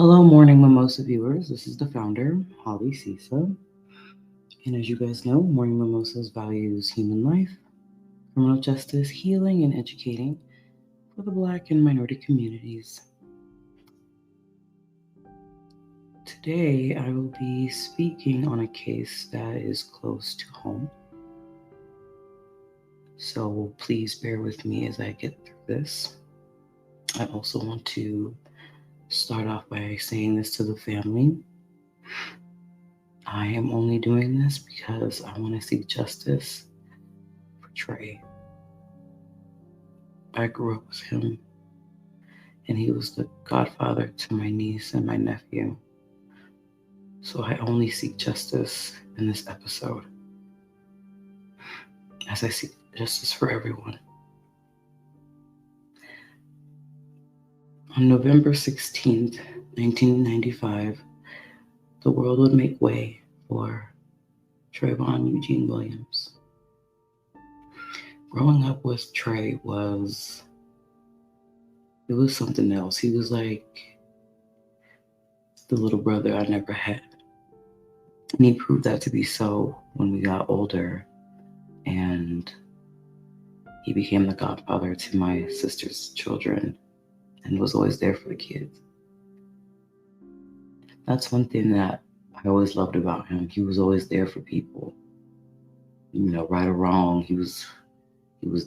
Hello, Morning Mimosa viewers. This is the founder, Holly Sisa. And as you guys know, Morning Mimosas values human life, criminal justice, healing, and educating for the Black and minority communities. Today, I will be speaking on a case that is close to home. So please bear with me as I get through this. I also want to start off by saying this to the family. I am only doing this because I want to seek justice for Trey. I grew up with him, and he was the godfather to my niece and my nephew. So I only seek justice in this episode, as I seek justice for everyone. On November 16th, 1995, the world would make way for Traivon Eugene Williams. Growing up with Trey was something else. He was like the little brother I never had. And he proved that to be so when we got older, and he became the godfather to my sister's children and was always there for the kids. That's one thing that I always loved about him. He was always there for people. Right or wrong, he was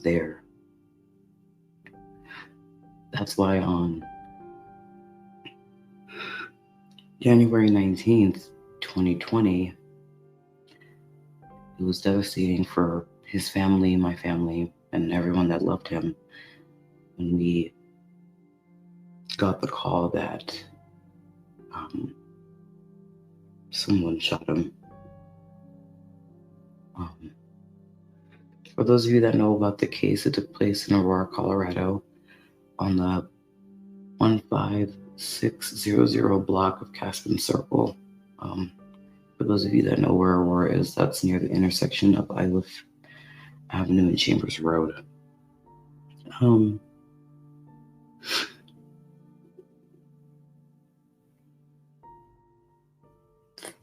there. That's why on January 19th, 2020, it was devastating for his family, my family, and everyone that loved him when we got the call that someone shot him. For those of you that know about the case, it took place in Aurora, Colorado, on the 15600 block of Caspen Circle. For those of you that know where Aurora is, that's near the intersection of Iliff Avenue and Chambers Road.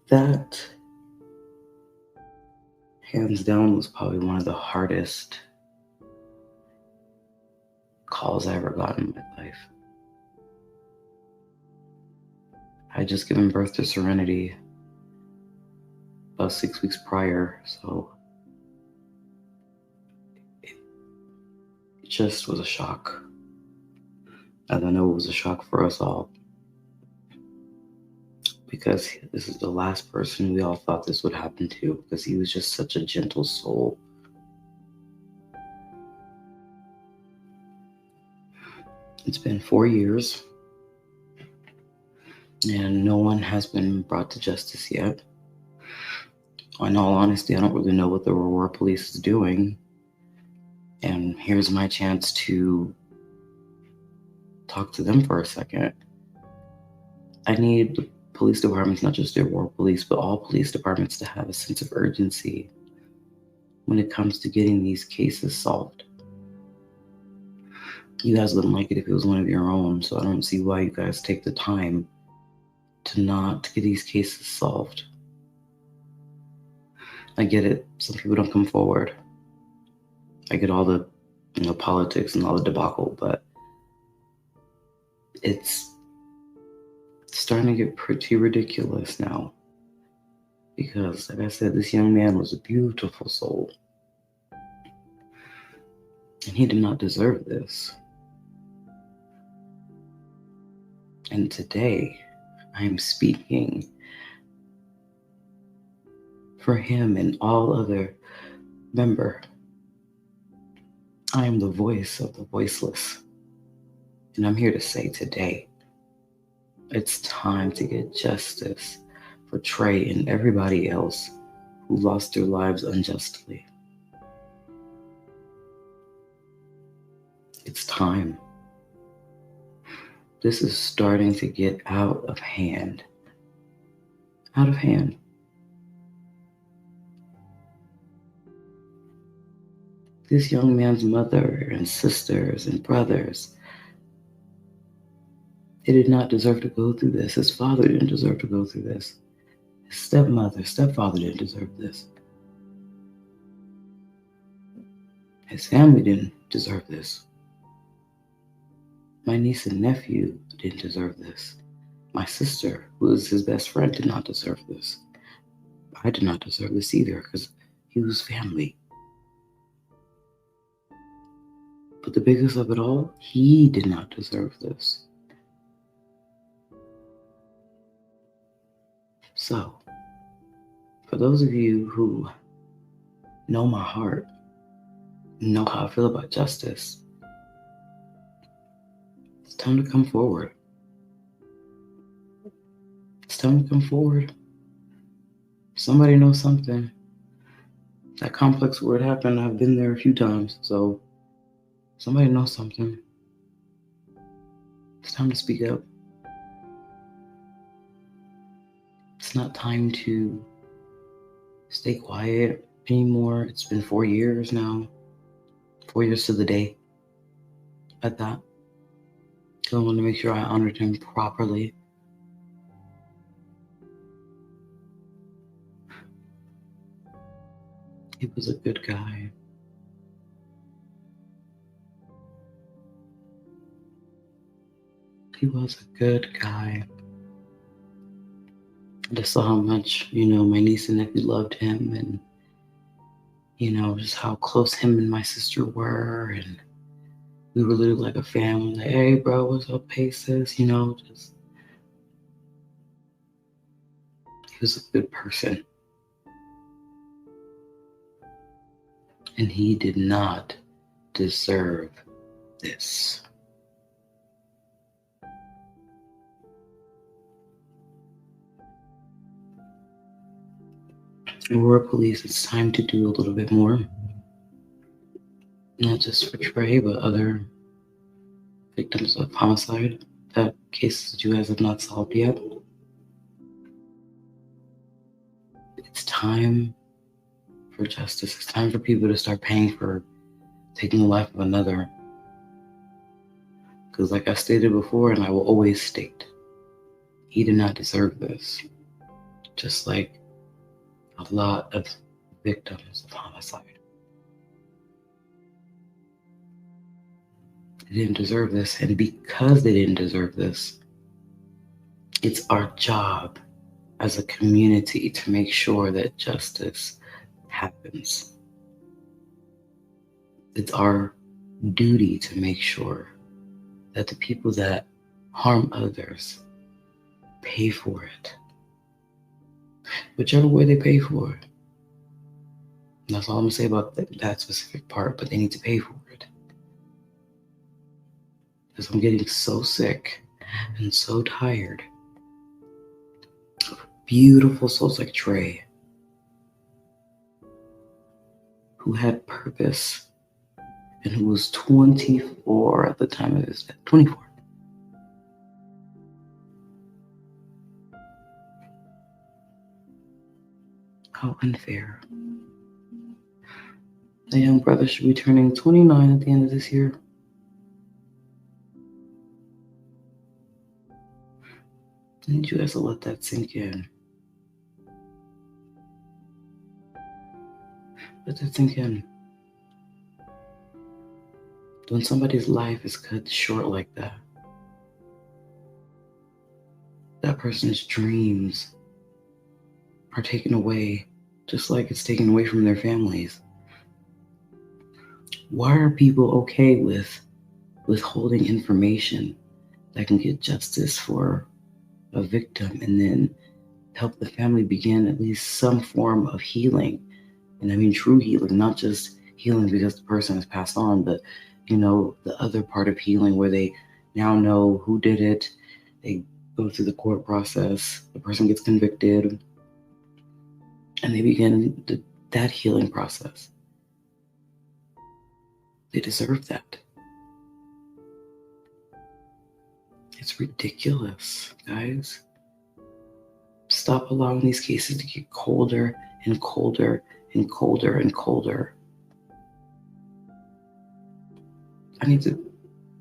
That, hands down, was probably one of the hardest calls I ever got in my life. I had just given birth to Serenity about 6 weeks prior, so it just was a shock. And I know it was a shock for us all, because this is the last person we all thought this would happen to, because he was just such a gentle soul. It's been 4 years, and no one has been brought to justice yet. In all honesty, I don't really know what the Aurora police is doing, and here's my chance to talk to them for a second. I need the police departments, not just the Aurora police, but all police departments, to have a sense of urgency when it comes to getting these cases solved. You guys wouldn't like it if it was one of your own, so I don't see why you guys take the time to not get these cases solved. I get it, some people don't come forward. I get all the politics and all the debacle, but it's starting to get pretty ridiculous now. Because, like I said, this young man was a beautiful soul. And he did not deserve this. And today, I am speaking for him and all other. Remember, I am the voice of the voiceless. And I'm here to say today, it's time to get justice for Trey and everybody else who lost their lives unjustly. It's time. This is starting to get out of hand. Out of hand. This young man's mother and sisters and brothers, He did not deserve to go through this. His father didn't deserve to go through this. His stepfather didn't deserve this. His family didn't deserve this. My niece and nephew didn't deserve this. My sister, who was his best friend, did not deserve this. I did not deserve this either because he was family. But the biggest of it all, he did not deserve this. So, for those of you who know my heart, know how I feel about justice, it's time to come forward. It's time to come forward. Somebody knows something. That complex where it happened, I've been there a few times, so somebody knows something. It's time to speak up. It's not time to stay quiet anymore. It's been 4 years now. 4 years to the day at that. So I want to make sure I honored him properly. He was a good guy. He was a good guy. I just saw how much, my niece and nephew loved him, and, just how close him and my sister were, and we were literally like a family. Like, hey, bro, what's up, Paces? He was a good person. And he did not deserve this. Aurora Police, it's time to do a little bit more. Not just for Trey, but other victims of homicide. That cases that you guys have not solved yet. It's time for justice. It's time for people to start paying for taking the life of another. Because like I stated before, and I will always state, he did not deserve this. Just like a lot of victims of homicide. They didn't deserve this, and because they didn't deserve this, it's our job as a community to make sure that justice happens. It's our duty to make sure that the people that harm others pay for it. Whichever way they pay for it. And that's all I'm going to say about that specific part, but they need to pay for it. Because I'm getting so sick and so tired of beautiful souls like Trey, who had purpose and who was 24 at the time of his death. 24. How unfair. The young brother should be turning 29 at the end of this year. I need you guys to let that sink in. Let that sink in. When somebody's life is cut short like that, that person's dreams are taken away, just like it's taken away from their families. Why are people okay with withholding information that can get justice for a victim and then help the family begin at least some form of healing? And I mean true healing, not just healing because the person has passed on, but the other part of healing where they now know who did it. They go through the court process, the person gets convicted, and they begin that healing process. They deserve that. It's ridiculous, guys. Stop allowing these cases to get colder and colder and colder and colder. I need to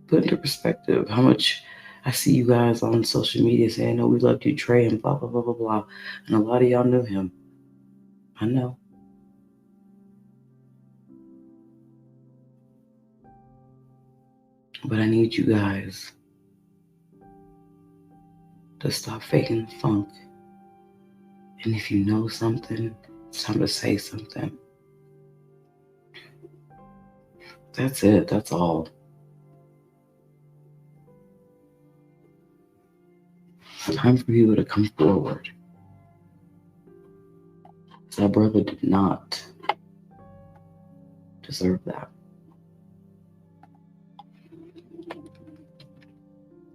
put into perspective how much I see you guys on social media saying, "Oh, we loved you, Trey," and blah, blah, blah, blah, blah. And a lot of y'all knew him. I know. But I need you guys to stop faking the funk. And if you know something, it's time to say something. That's it. That's all. Time for people to come forward. That brother did not deserve that.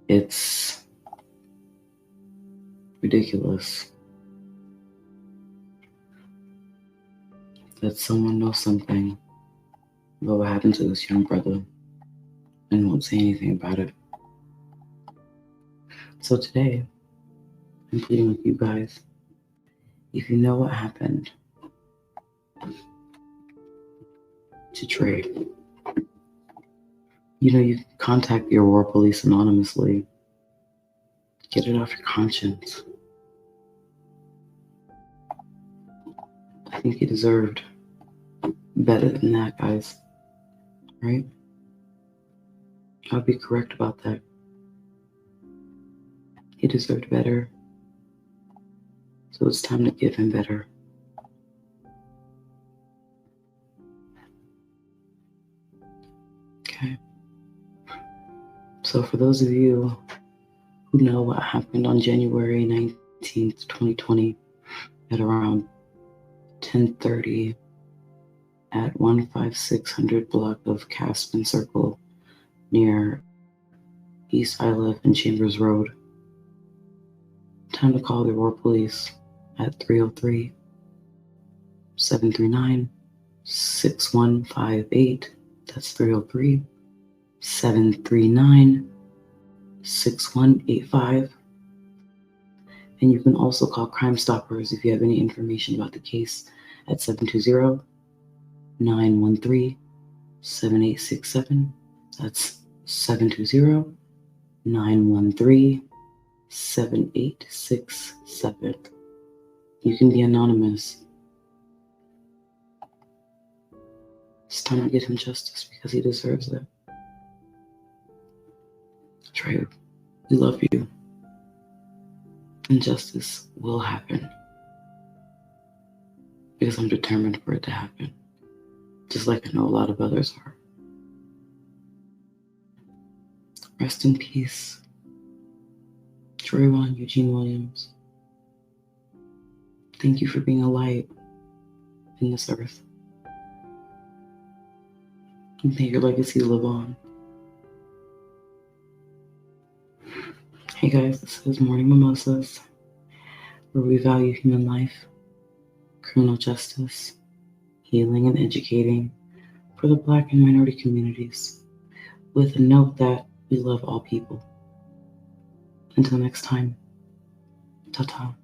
It's ridiculous that someone knows something about what happened to this young brother and won't say anything about it. So today, I'm pleading with you guys, if you know what happened to Trey, you can contact the Aurora police anonymously. Get it off your conscience. I think he deserved better than that, guys. Right? I'll be correct about that. He deserved better. So it's time to give him better. Okay. So for those of you who know what happened on January 19th, 2020 at around 10:30 at 15600 block of Caspin Circle near East Isle and Chambers Road, time to call the Aurora police at 303-739-6158. That's 303-739-6185. And you can also call Crime Stoppers if you have any information about the case at 720-913-7867. That's 720-913-7867. You can be anonymous. It's time to get him justice because he deserves it. Trey, we love you. And justice will happen. Because I'm determined for it to happen. Just like I know a lot of others are. Rest in peace, Traivon Eugene Williams. Thank you for being a light in this earth. May your legacy live on. Hey guys, this is Morning Mimosas, where we value human life, criminal justice, healing, and educating for the Black and minority communities, with a note that we love all people. Until next time, ta-ta.